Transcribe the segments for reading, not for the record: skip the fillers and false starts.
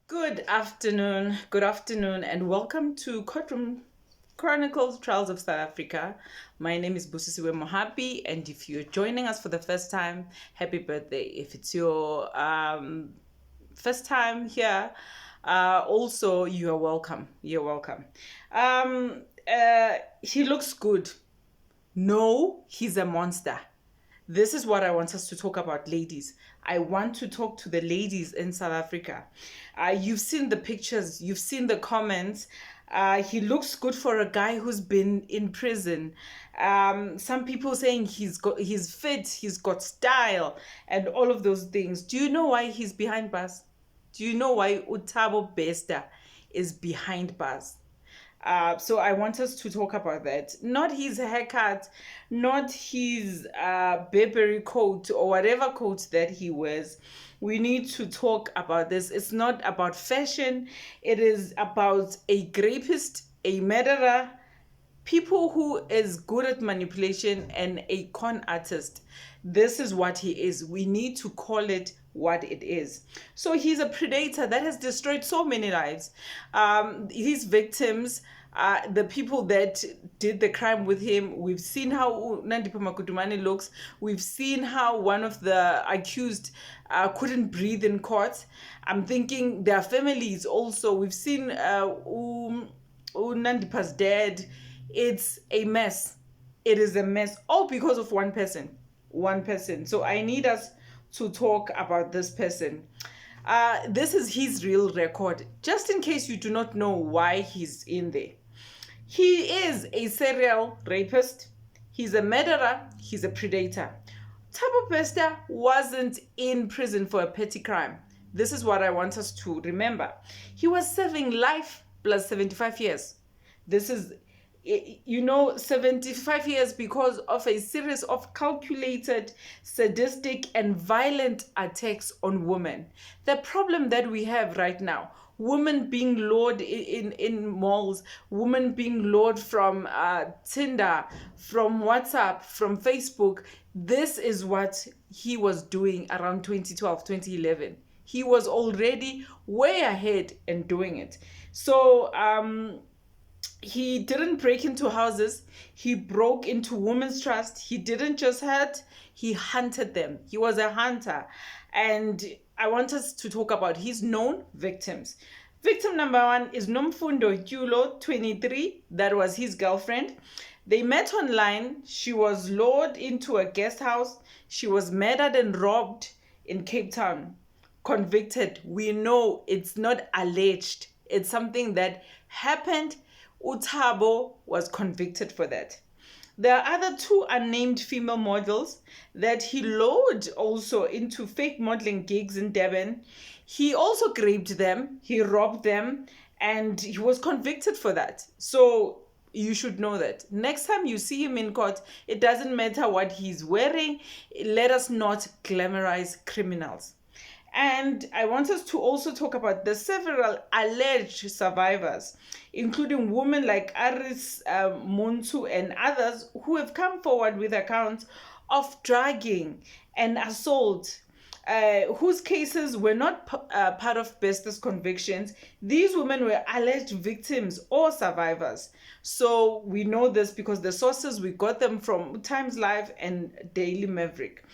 Good afternoon, and welcome to Courtroom Chronicles Trials of South Africa. My name is Busisiwe Mohapi, and if you're joining us for the first time, happy birthday. If it's your first time here, also you are welcome. You're welcome. He looks good. No, he's a monster. This is what I want us to talk about, ladies. I want to talk to the ladies in South Africa. You've seen the pictures, you've seen the comments. He looks good for a guy who's been in prison. Some people saying he's fit, he's got style, and all of those things. Do you know why he's behind bars? Do you know why Thabo Bester is behind bars? So I want us to talk about that. Not his haircut, not his Burberry coat or whatever coat that he wears. We need to talk about this. It's not about fashion. It is about a rapist, a murderer, people who is good at manipulation, and a con artist. This is what he is. We need to call it what it is. So he's a predator that has destroyed so many lives. His victims, the people that did the crime with him. We've seen how Nandipha Makutumane looks. We've seen how one of the accused couldn't breathe in court. I'm thinking their families also. We've seen Nandipha's dad. It's a mess. It is a mess, all because of one person. So I need us to talk about this person. This is his real record, just in case you do not know why he's in there. He is a serial rapist. He's a murderer. He's a predator. Thabo Bester wasn't in prison for a petty crime. This is what I want us to remember. He was serving life plus 75 years. This is 75 years because of a series of calculated, sadistic, and violent attacks on women. The problem that we have right now, women being lured in malls, women being lured from Tinder, from WhatsApp, from Facebook. This is what he was doing around 2012, 2011. He was already way ahead in doing it. So, he didn't break into houses. He broke into women's trust. He didn't just hurt, he hunted them. He was a hunter. And I want us to talk about his known victims. Victim number one is Nomfundo Gyulo, 23. That was his girlfriend. They met online. She was lured into a guest house. She was murdered and robbed in Cape Town. Convicted. We know it's not alleged. It's something that happened. Thabo was convicted for that. There are other two unnamed female models that he lured also into fake modeling gigs in Durban. He also raped them, he robbed them, and he was convicted for that. So you should know that. Next time you see him in court, it doesn't matter what he's wearing. Let us not glamorize criminals. And I want us to also talk about the several alleged survivors, including women like Aris Muntu and others who have come forward with accounts of drugging and assault, whose cases were not part of Bester's convictions. These women were alleged victims or survivors. So we know this because the sources, we got them from Times Live and Daily Maverick.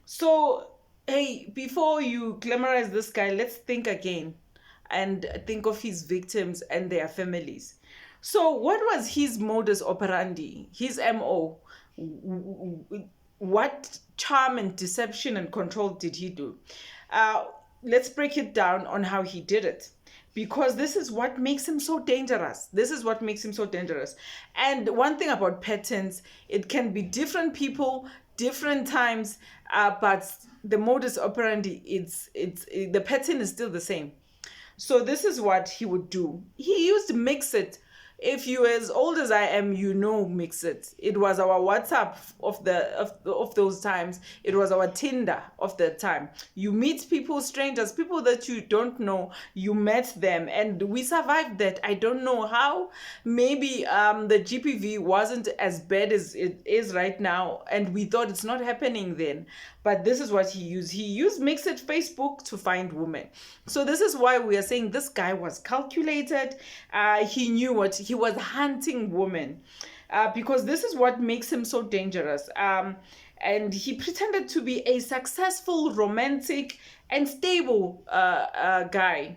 So hey, before you glamorize this guy, let's think again and think of his victims and their families. So what was his modus operandi, his MO? What charm and deception and control did he do? Let's break it down on how he did it, because this is what makes him so dangerous. And one thing about patterns, it can be different people, different times, but the modus operandi, the pattern is still the same. So this is what he would do. He used mixed If you as old as I am, you know Mix It. It was our WhatsApp of those times. It was our Tinder of that time. You meet people, strangers, people that you don't know. You met them, and we survived that. I don't know how. Maybe the GBV wasn't as bad as it is right now, and we thought it's not happening then. But this is what he used. He used Mix It Facebook to find women. So this is why we are saying this guy was calculated. He knew what he was hunting women, because this is what makes him so dangerous. And he pretended to be a successful, romantic, and stable guy.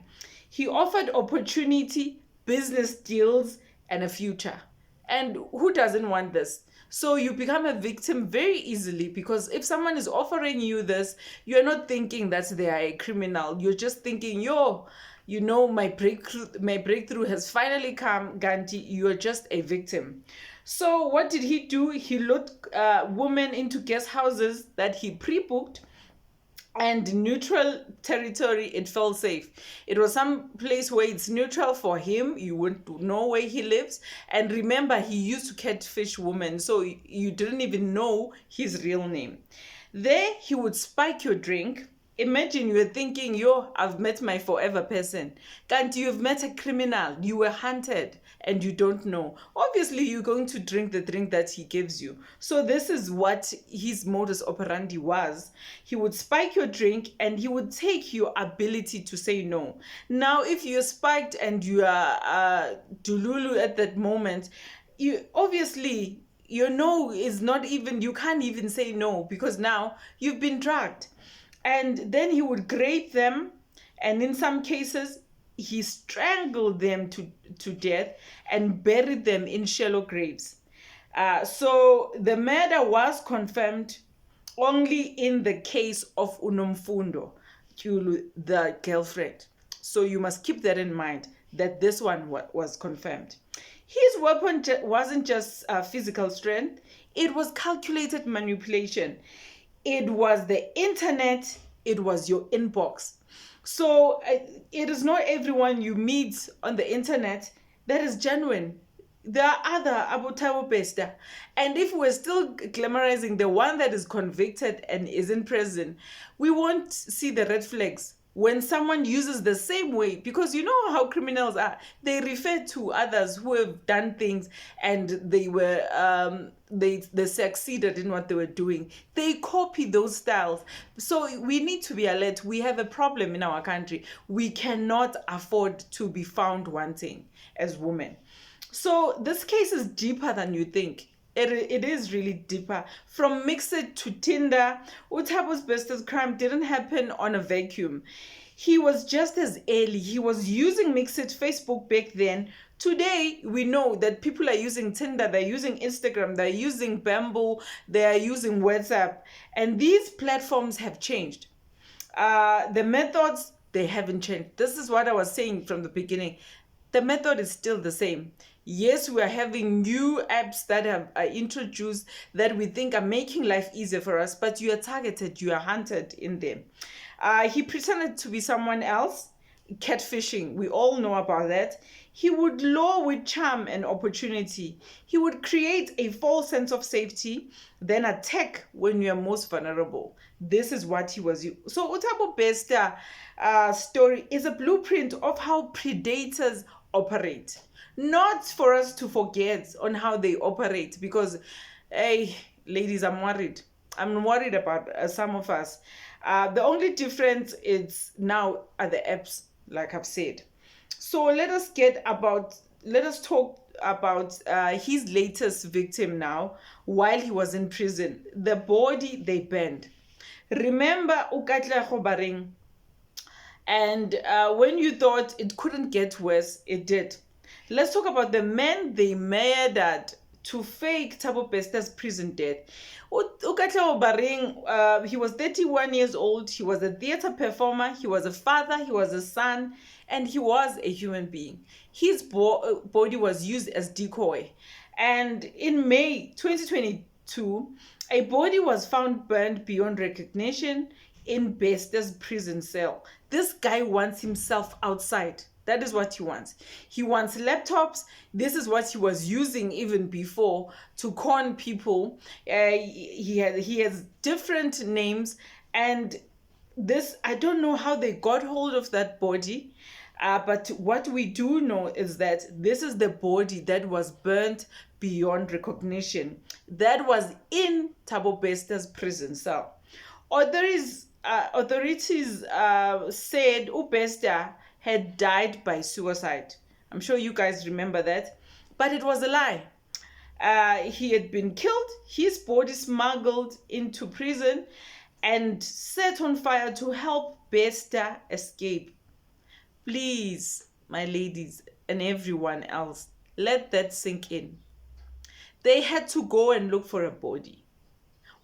He offered opportunity, business deals, and a future. And who doesn't want this? So you become a victim very easily, because if someone is offering you this, you're not thinking that they are a criminal. You're just thinking, my breakthrough has finally come, Ganti. You're just a victim. So what did he do? He lured women into guest houses that he pre-booked, and neutral territory. It felt safe. It was some place where it's neutral for him. You wouldn't know where he lives. And remember, he used to catfish women, so you didn't even know his real name. There, he would spike your drink. Imagine you were thinking, I've met my forever person. Can't you've met a criminal? You were hunted and you don't know. Obviously, you're going to drink the drink that he gives you. So this is what his modus operandi was. He would spike your drink and he would take your ability to say no. Now, if you're spiked and you are dululu at that moment, you obviously, your no is not even, you can't even say no, because now you've been drugged. And then he would grape them, and in some cases, he strangled them to death and buried them in shallow graves. So the murder was confirmed only in the case of Unomfundo, the girlfriend. So you must keep that in mind, that this one was confirmed. His weapon wasn't just physical strength, it was calculated manipulation. It was the internet, it was your inbox. So it is not everyone you meet on the internet that is genuine. There are other Thabo Bester. And if we're still glamorizing the one that is convicted and is in prison, we won't see the red flags. When someone uses the same way, because you know how criminals are, they refer to others who have done things and they were they succeeded in what they were doing. They copy those styles. So we need to be alert. We have a problem in our country. We cannot afford to be found wanting as women. So this case is deeper than you think. It is really deeper. From Mix It to Tinder, Thabo Bester's crime didn't happen on a vacuum. He was just as early. He was using Mix It Facebook back then. Today, we know that people are using Tinder, they're using Instagram, they're using Bamboo, they're using WhatsApp. And these platforms have changed. The methods, they haven't changed. This is what I was saying from the beginning. The method is still the same. Yes, we are having new apps that are introduced that we think are making life easier for us, but you are targeted, you are hunted in them. He pretended to be someone else, catfishing. We all know about that. He would lure with charm and opportunity. He would create a false sense of safety, then attack when you are most vulnerable. This is what he was. So Thabo Bester story is a blueprint of how predators operate. Not for us to forget on how they operate, because, hey, ladies, I'm worried. I'm worried about some of us. The only difference is now are the apps, like I've said. So let us talk about his latest victim now, while he was in prison. The body they burned. Remember Ukatla Khobaring? And when you thought it couldn't get worse, it did. Let's talk about the men they murdered to fake Thabo Bester's prison death. Ukatla Khobaring, he was 31 years old. He was a theater performer. He was a father. He was a son. And he was a human being. His body was used as decoy. And in May 2022, a body was found burned beyond recognition in Bester's prison cell. This guy wants himself outside. That is what he wants. He wants laptops. This is what he was using even before to con people. He has different names, and this, I don't know how they got hold of that body. But what we do know is that this is the body that was burnt beyond recognition. That was in Thabo Bester's prison cell. Authorities said Bester had died by suicide. I'm sure you guys remember that. But it was a lie. He had been killed, his body smuggled into prison, and set on fire to help Bester escape. Please, my ladies and everyone else, let that sink in. They had to go and look for a body.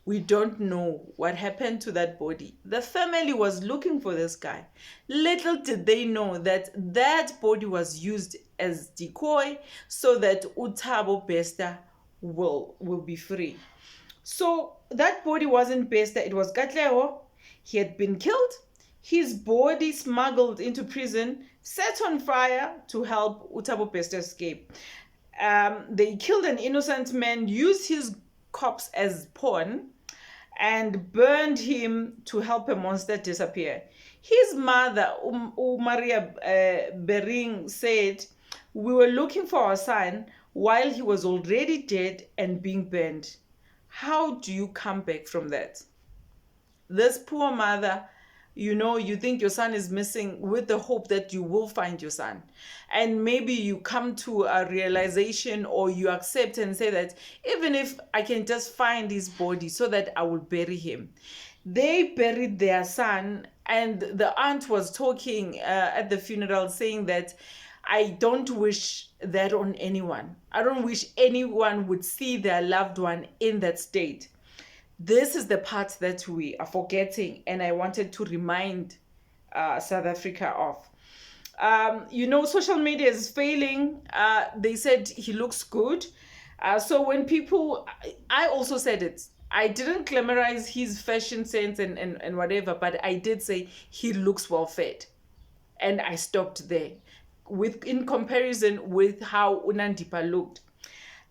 We don't know what happened to that body. The family was looking for this guy. Little did they know that that body was used as decoy so that Thabo Bester will be free. So that body wasn't Bester, it was Katlego. He had been killed, his body smuggled into prison, set on fire to help Thabo Bester escape. They killed an innocent man, used his corpse as pawn, and burned him to help a monster disappear. His mother, Maria Bering, said, "We were looking for our son while he was already dead and being burned." How do you come back from that? This poor mother, you think your son is missing with the hope that you will find your son. And maybe you come to a realization, or you accept and say that even if I can just find his body so that I will bury him. They buried their son, and the aunt was talking at the funeral saying that, "I don't wish that on anyone. I don't wish anyone would see their loved one in that state." This is the part that we are forgetting, and I wanted to remind South Africa of. Social media is failing. They said he looks good. So when people, I also said it. I didn't glamorize his fashion sense and whatever, but I did say he looks well fed. And I stopped there in comparison with how Unandipa looked.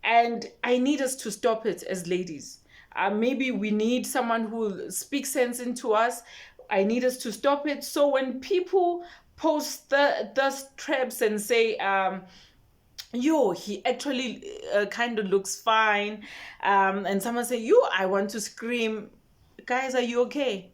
And I need us to stop it as ladies. Maybe we need someone who speaks sense into us. I need us to stop it. So when people post the traps and say, he actually kind of looks fine, and someone say, I want to scream. Guys, are you okay?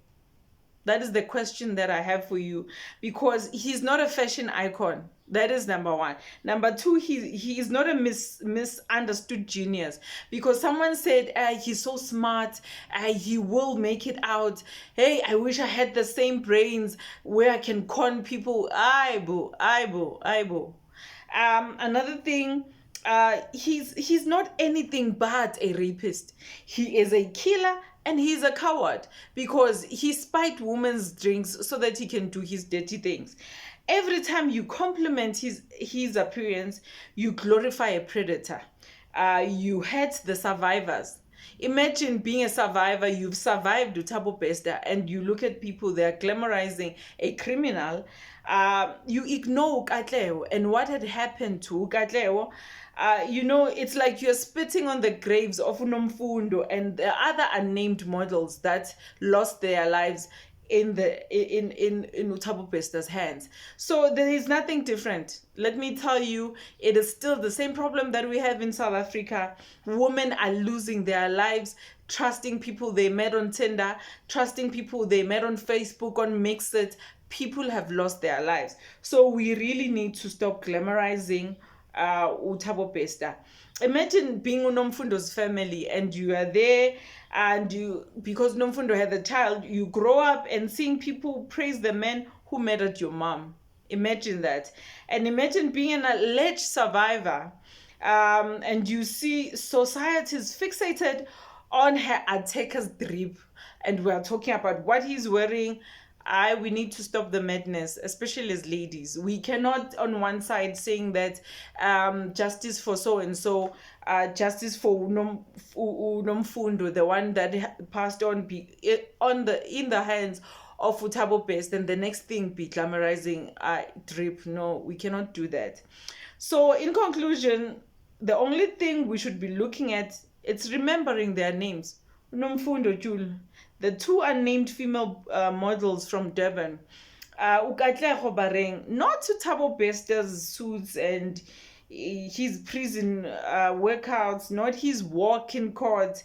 That is the question that I have for you, because he's not a fashion icon. That is number one. Number two, he is not a misunderstood genius, because someone said he's so smart, he will make it out. Hey, I wish I had the same brains where I can con people. Aibo. Another thing, he's not anything but a rapist. He is a killer, and he's a coward, because he spiked women's drinks so that he can do his dirty things. Every time you compliment his appearance, you glorify a predator. You hate the survivors. Imagine being a survivor. You've survived Thabo Bester, and you look at people, they're glamorizing a criminal. You ignore Katlego and what had happened to Katlego. It's like you're spitting on the graves of Unomfundo and the other unnamed models that lost their lives in Thabo Bester's hands. So there is nothing different. Let me tell you, it is still the same problem that we have in South Africa. Women are losing their lives, trusting people they met on Tinder, trusting people they met on Facebook, on Mixit. People have lost their lives. So we really need to stop glamorizing Thabo Bester. Imagine being Unomfundo's family, and you are there, and because Unomfundo had a child, you grow up and seeing people praise the man who murdered your mom. Imagine that. And imagine being an alleged survivor, and you see society's fixated on her attacker's drip, and we are talking about what he's wearing. We need to stop the madness, especially as ladies. We cannot on one side saying that justice for so and so, justice for Unomfundo, the one that passed on in the hands of Thabo Best and the next thing be glamorizing drip. No, we cannot do that. So in conclusion, the only thing we should be looking at, it's remembering their names. Nomfundo Jul, the two unnamed female models from Durban. Ukatlego Bareng, not to Thabo Bester's suits and his prison workouts, not his walk in court,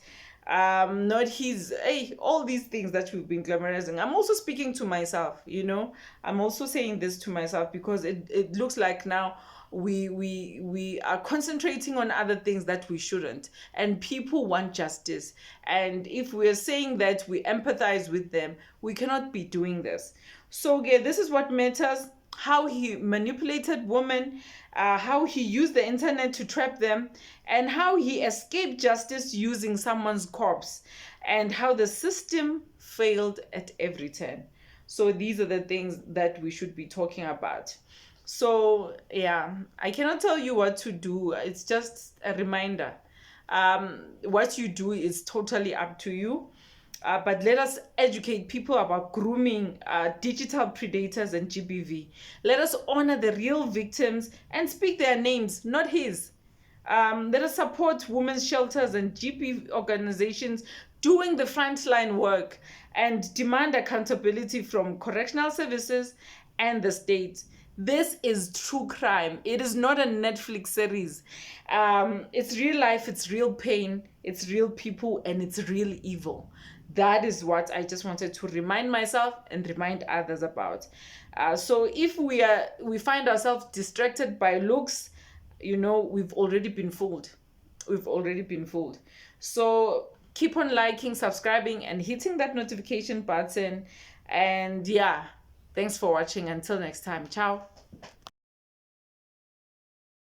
not his all these things that we've been glamorizing. I'm also speaking to myself, you know. I'm also saying this to myself because it looks like now we are concentrating on other things that we shouldn't, and people want justice, and if we're saying that we empathize with them, we cannot be doing this. So yeah, this is what matters: how he manipulated women, how he used the internet to trap them, and how he escaped justice using someone's corpse, and how the system failed at every turn. So these are the things that we should be talking about. So yeah, I cannot tell you what to do. It's just a reminder. What you do is totally up to you. But let us educate people about grooming, digital predators, and GBV. Let us honor the real victims and speak their names, not his. Let us support women's shelters and GP organizations doing the frontline work, and demand accountability from correctional services and the state. This is true crime. It is not a Netflix series. It's real life, it's real pain, it's real people, and it's real evil. That is what I just wanted to remind myself and remind others about. So if we find ourselves distracted by looks, you know, we've already been fooled. We've already been fooled. So keep on liking, subscribing, and hitting that notification button. And yeah, thanks for watching. Until next time. Ciao.